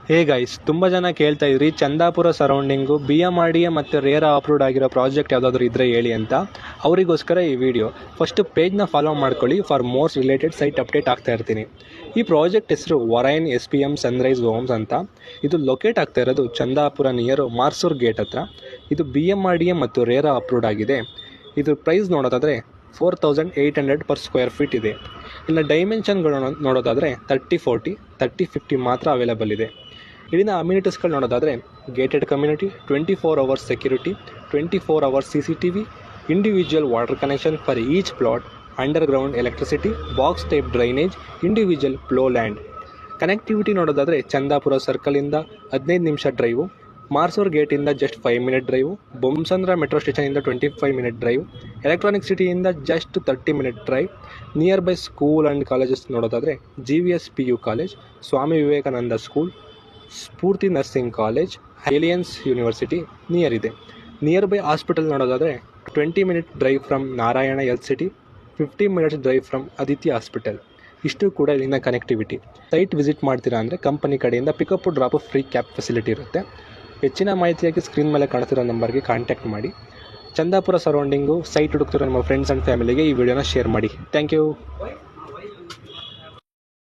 Hey guys, ತುಂಬ ಜನ ಕೇಳ್ತಾ ಇದ್ರಿ ಚಂದಾಪುರ ಸರೌಂಡಿಂಗು BMRDA ಮತ್ತು ರೇರಾ ಅಪ್ರೂವ್ಡ್ ಆಗಿರೋ ಪ್ರಾಜೆಕ್ಟ್ ಯಾವುದಾದ್ರೂ ಇದ್ದರೆ ಹೇಳಿ ಅಂತ. ಅವರಿಗೋಸ್ಕರ ಈ ವಿಡಿಯೋ. ಫಸ್ಟು ಪೇಜ್ನ ಫಾಲೋ ಮಾಡ್ಕೊಳ್ಳಿ, for most related site update ಆಗ್ತಾ ಇರ್ತೀನಿ. ಈ ಪ್ರಾಜೆಕ್ಟ್ ಹೆಸರು ವರೈನ್ SPM ಸನ್ರೈಸ್ ಹೋಮ್ಸ್ ಅಂತ. ಇದು ಲೊಕೇಟ್ ಆಗ್ತಾ ಇರೋದು ಚಂದಾಪುರ ನಿಯರು ಮಾರ್ಸೂರ್ ಗೇಟ್ ಹತ್ರ. ಇದು BMRDA ಮತ್ತು ರೇರಾ ಅಪ್ರೂವ್ಡ್ ಆಗಿದೆ. ಇದು ಪ್ರೈಸ್ ನೋಡೋದಾದರೆ 4800 ಪರ್ ಸ್ಕ್ವೇರ್ ಫೀಟ್ ಇದೆ. ಇನ್ನು ಡೈಮೆನ್ಷನ್ಗಳು ನೋಡೋದಾದರೆ 30-40, 30-50 ಮಾತ್ರ ಅವೈಲೇಬಲ್ ಇದೆ. ಇಲ್ಲಿನ ಅಮ್ಯುನಿಟೀಸ್ಗಳು ನೋಡೋದಾದರೆ gated community, 24 hours security, 24 hours CCTV, individual water connection for each plot, underground electricity, box type drainage, individual flow land. Connectivity ನೋಡೋದಾದರೆ ಚಂದಾಪುರ ಸರ್ಕಲಿಂದ 15 ನಿಮಿಷ ಡ್ರೈವು, ಮಾರ್ಸೂರ್ ಗೇಟಿಂದ just 5 minute drive, Bommasandra metro ಸ್ಟೇಷನಿಂದ 25 minute ಡ್ರೈವ್, ಎಲೆಕ್ಟ್ರಾನಿಕ್ ಸಿಟಿಯಿಂದ just 30 minute drive. Nearby school and colleges ನೋಡೋದಾದರೆ GVS PU college, Swami Vivekananda school, Sphoorthi nursing college, Alliance university near ಇದೆ. Near by hospital ನೋಡೋದಾದರೆ 20 minute drive from Narayana health city, 50 minutes drive from Aditya hospital. ಇಷ್ಟು ಕೂಡ ಇಲ್ಲಿಂದ connectivity. Site visit ಮಾಡ್ತೀರಾ ಅಂದರೆ company ಕಡೆಯಿಂದ pickup drop free cab facility ಇರುತ್ತೆ. ಹೆಚ್ಚಿನ ಮಾಹಿತಿಯಾಗಿ ಸ್ಕ್ರೀನ್ ಮೇಲೆ ಕಾಣ್ತಿರೋ ನಂಬರ್ಗೆ ಕಾಂಟ್ಯಾಕ್ಟ್ ಮಾಡಿ. ಚಂದಾಪುರ ಸರೌಂಡಿಂಗು ಸೈಟ್ ಹುಡುಕ್ತಿರೋ ನಿಮ್ಮ ಫ್ರೆಂಡ್ಸ್ ಆ್ಯಂಡ್ ಫ್ಯಾಮಿಲಿಗೆ ಈ ವಿಡಿಯೋನ ಶೇರ್ ಮಾಡಿ. Thank you.